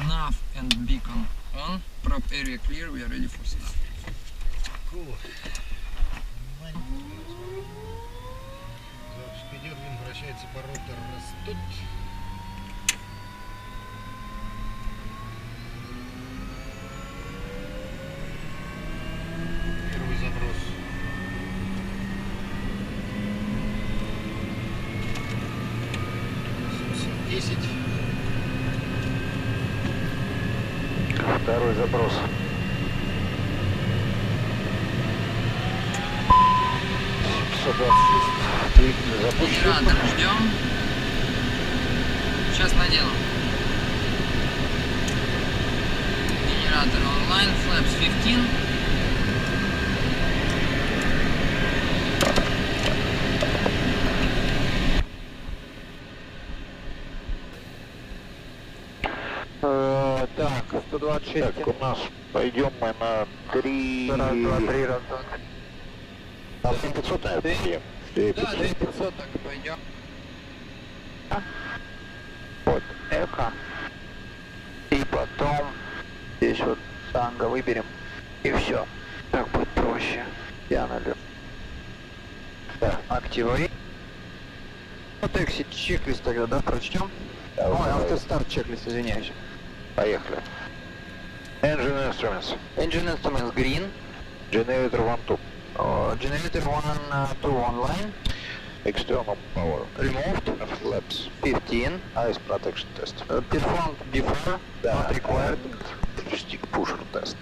nav and beacon on. Prop area clear, we are ready for setup. Cool. Запуск идет, вращается поротор, растут. Первый заброс. Второй заброс. 726. Двигатель запущен. Генератор ждем. Сейчас наделаем. Генератор онлайн, flaps 15. Так, 126. Так, у нас пойдем мы на 3... Раз, два, 3, раз, два. На 500, наверное, Да, 2500 так и пойдем. Вот, эхо. И потом здесь вот танго выберем. И все. Так будет проще. Я налю. Да, активируй. Вот эксит чек-лист тогда, да, прочтем? Да, ой, автостарт чек-лист, извиняюсь. Поехали. Engine instruments. Engine instruments green. Generator 1-2. Generator 1-2 online. External power. Removed. Flaps 15. Ice protection test. Performed before. Not required. Stick pusher test.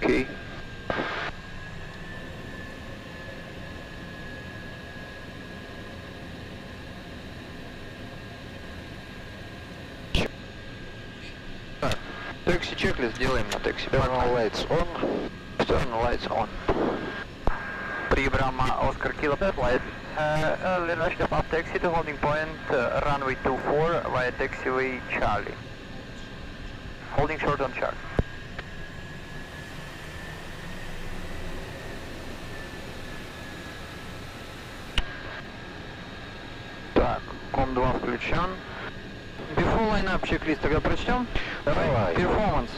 Okay. Taxi checklist делаем на такси. External lights on. External lights on. Pribram Oscar Kilo flight. Letiště Václava taxi to holding point runway 24 via taxiway Charlie. Holding short on chart. Так, ком 2 включен. Before line-up checklist тогда прочтем. Давай. Performance.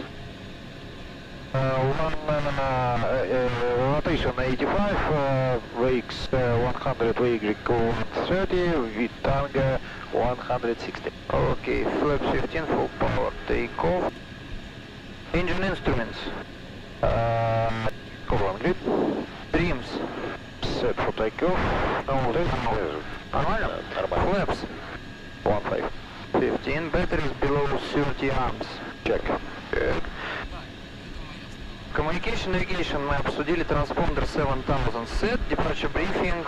Rotation 85, VX 100, VY 130, with Tango 160. Okay, flaps 15, full power, take off. Engine instruments. Cover grid. Trims. Set for takeoff. Нормально? Нормально. Flaps. 1.5. 15, batteries below 30 amps. Check. Good. Communication navigation мы обсудили, транспондер 7000 set, departure briefing.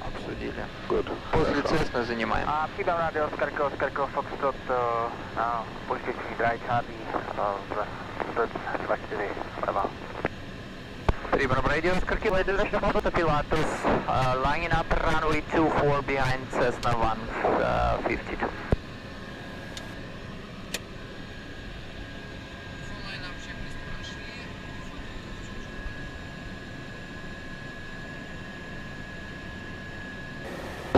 Обсудили. Good. После Цесны занимаем. Прибрам радио, Скорков, Фокстрот, пульсик, Драйт, Харди, Pribram radio, Скорков, Летишься Václava Пилатус, lining up runway 24 behind Cessna 152.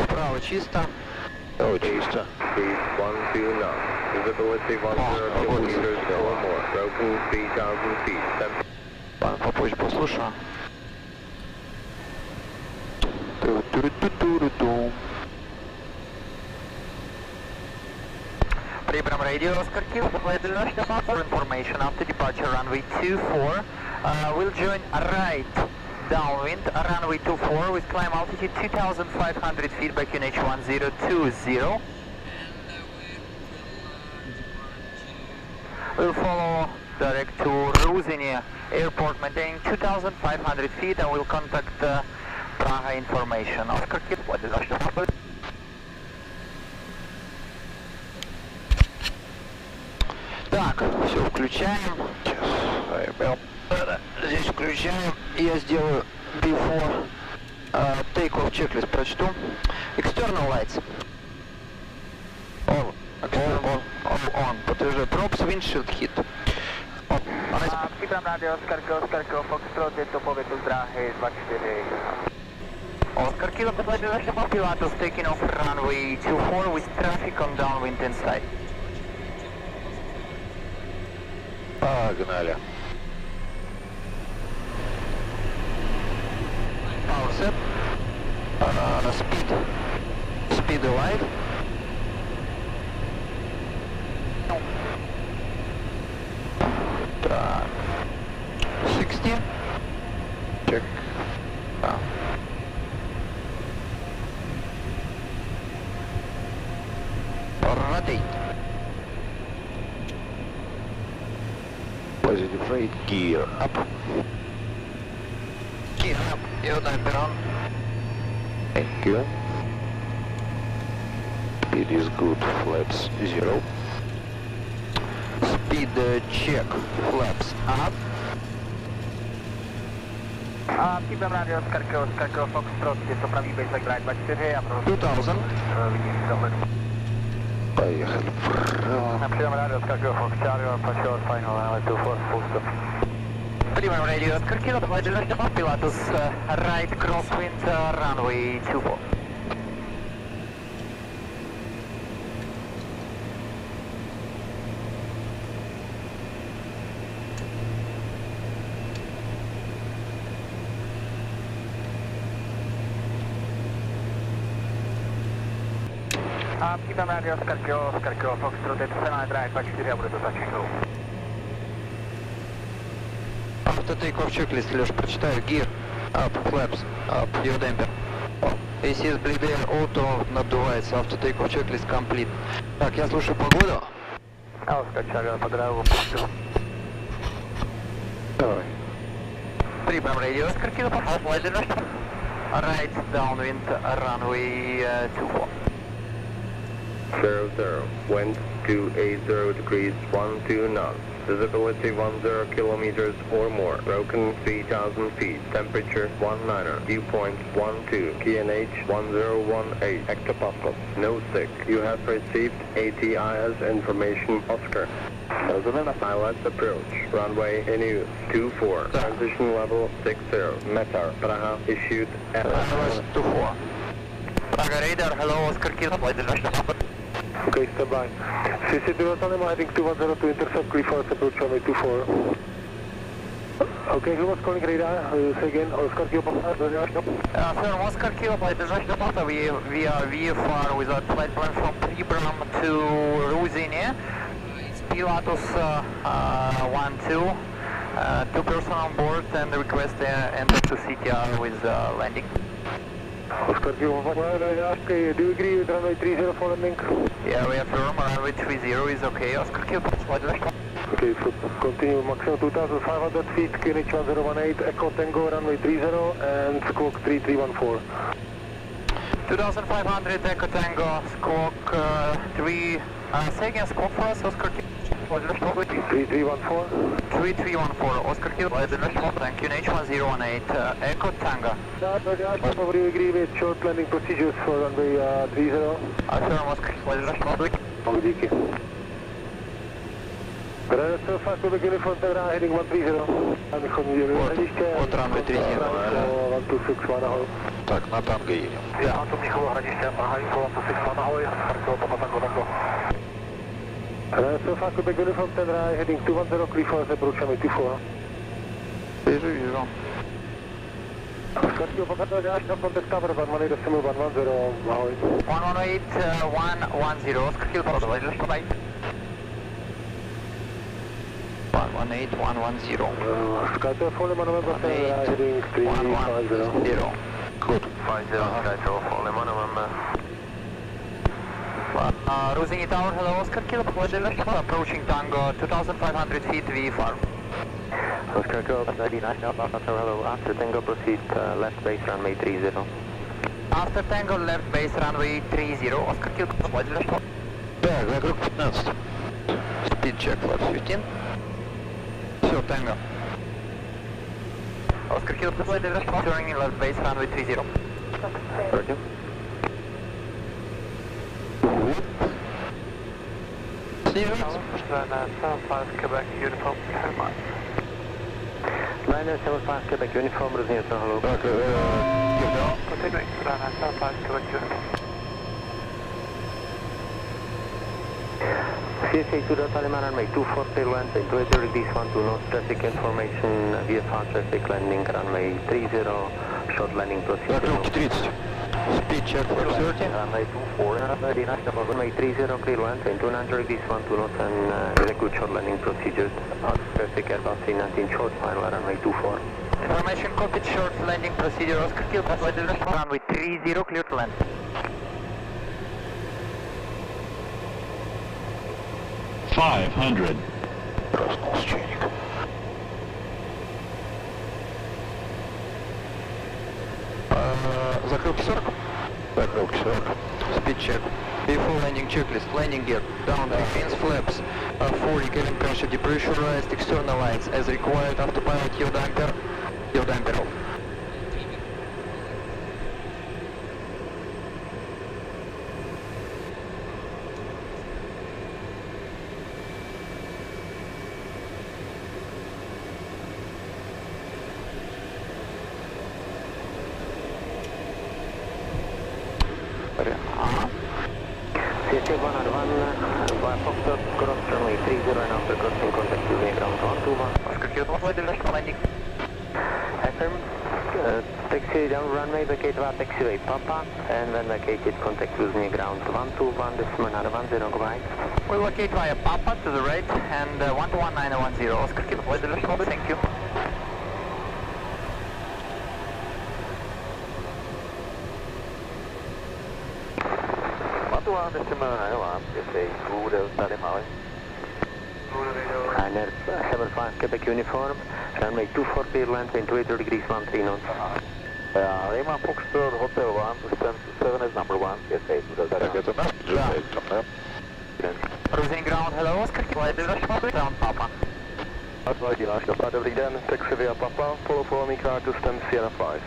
Справа чисто. Oh, чисто. Speed 120 knots. Visibility 102 meters or more. Local 3000 feet. Пан попозже послушаю. Pribram radio, Skirkiv, Letiště Václava information after departure runway 24. We'll join right downwind runway 24 with climb altitude 2500 feet by QNH 1020. We'll follow direct to Ruzini Airport, maintaining 2500 feet, and we'll contact Prague International Airport. Так, все включаем. Сейчас, здесь включаем. Я сделаю before take-off checklist прочту. External lights. On. Подтверждаю. Props windshield hit. Pribram radio, Oscar Foxtrot, je to povětu z dráhy 24. Oscar Kilo, подтверждаю, Pilatus taking off runway 24 with traffic on downwind inside. Погнали. Power set. Speed alive. Так. 60. Check. Rotate. Positive rate, gear up. Gear up. Aerodynamic on. Thank you. Speed is good, flaps 0. Speed check, flaps up. Pribram radio, Oscar Foxtrot, je to pravý baseline drive 24 a provoz. 2000. Vidíš dohled. Поехали вправо. Pribram radio, Oscar Fox Charlie, Pashor, final, and 24, full stop. Pribram radio, Oscar Kilo, Pilatus, right crosswind, runway 24. Pribram radio, Oscar Foxtrot, je to finální drive 24 a bude to touch and go. After takeoff checklist, Леш, прочитаю. Gear up, flaps up, your damper. ACS bleed air auto надувается. After takeoff checklist complete. Так, я слушаю погоду. Oscar Charlie, по драйву. Давай. Pribram radio, Oscar Kilo, Right downwind, runway 24. 00, wind 280 degrees 12 knots, visibility 10 kilometers or more, broken 3,000 feet, temperature 19er, dew point 12, QNH 1018 hectopascals, no sick. You have received ATIS information, Oscar. Pilot approach, runway in use, 24, transition level 60, METAR, Praha, issued Runway 24. Praga radar, hello, Oscar Kilo, Okay, stand by. CC2 heading 210 to intercept Clifford approach runway 24. Okay, who was calling radar? Say again, Oscar Kilo. Sir, Oscar Kilo, we are VFR with a flight plan from Pribram to Ruzini. It's Pilatus 1-2. 2 person on board and request enter to CTR with landing. Oscar Kilo, okay, do you agree with runway 30 for landing? Yeah, we affirm runway 30 is okay. Oscar Kilo, Okay, so continue maximum 2,500 feet, QNH 1018, Echo Tango, runway 30 and squawk 3314. 2500 Echo Tango, squawk 3, second squawk for us, Oscar Kilo. 3314. 3314, Oscar Kilo, thank you, H1018, Echo Tango. Do you agree with short landing procedures for runway 30? Affirm, Oscar Kilo. Díky. Radar fast to uniform Tegra heading 130. Letiště Od runway 30. 1261, ahoj. Tak, na tango jedem. Já mám to Mnichovo hradiště, Mahalinko, 1261, ahoj, Marko, Tango. Radar fast to uniform Tegra heading 210 Clifford approach runway 24. Вижу. Oscar Kilo, pokazać na contact cover 118, 110, ahoj. 118, 110, Oscar Kilo, bye. 118, 110. Skytel for November, heading 350. Good. 50, Skytel for November. Ruzini Tower, hello, Oscar Kilo, approaching Tango, 2,500 feet VFR. Oscar Kilo, National Passenger, hello, after Tango proceed left base runway 30. After Tango, left base runway 30, Oscar Kilo, Так, вокруг 15. speed check, flight 15. Все, Tango. Oscar Kilo, turning in left base runway 30. Roger. снижается. 75 Quebec Uniform, Liner 75 Quebec Uniform, rozněto, hello. Так, Continuing, Liner 75 Quebec Uniform. CSA2 Delta Lima runway 24 tail length, 28 degrees 12 knots, traffic information, VFR traffic landing, runway 30, short landing procedure. Закрылки 30. Speed check for security. Runway 24, runway 30, clear length, 29 degrees 12 knots, and execute short landing procedures. Traffic Airbus 319 short final, runway 24. Information cockpit short landing procedure. Oscar Kill, runway 30, clear to land. 500. Проснулся чайник. Закрылки 40. Закрылки 40. Speed check. Before landing checklist. Landing gear. Down 3 pins, flaps. 40 cabin pressure depressurized. External lights as required. Autopilot yield damper. Yield damper off. CSA 101, via Foxtrot, cross runway 30 and after crossing contact using ground 121. Oscar Kill, landing. Affirm, taxi down runway, vacate via taxiway Papa, and when vacated contact using ground 121, decimal 10, goodbye. We'll locate via Papa to the right and 121910. Oscar Kill, thank you. Liner 75 Quebec Uniform, runway 24 clear length, 28 degrees 13 knots. Lima Foxtrot Hotel 1, distance 7 is number 1, CSA 2 Delta. Так, это наш? Да. Cruising ground, hello, Oscar Kill, ground Papa. Dobrý den, taxi via Papa, follow me car to stand Sierra 5.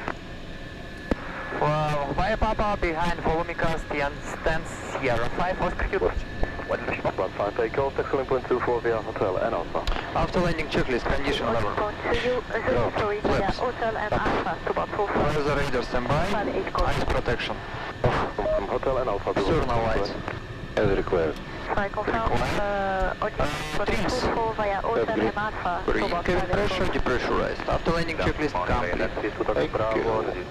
Well, via Papa, behind follow me car, stand Sierra 5, Oscar Kill. 15 takeoff, taxi 1.24 via Hotel and Alpha. After landing checklist, condition level. Flaps. Weather radar standby, ice protection. Hotel and Alpha. External lights. As required. Trims. Green cabin pressure depressurized. After landing checklist complete. Thank you.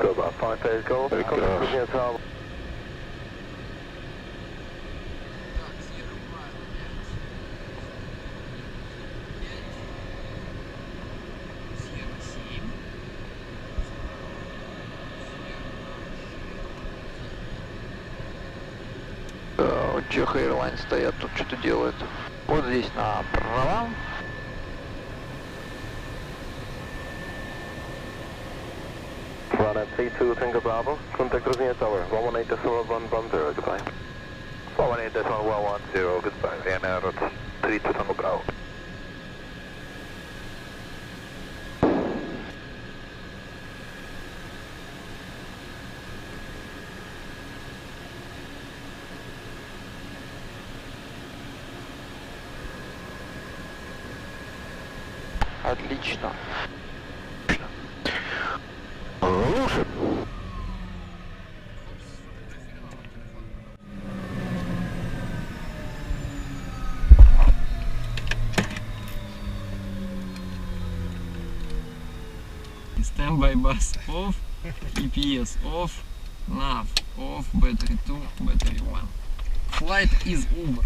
Go about 5 days golf. Czech Airlines стоят, тут что-то делают. Вот здесь направо. Runway 32 Tango Bravo, contact Rosnia Tower, 118.110, goodbye. 118.110, goodbye, VNR 32 Tango Bravo. Отлично. Лучше. Standby bus off, EPS off, nav off, battery 2, battery 1. Flight is over.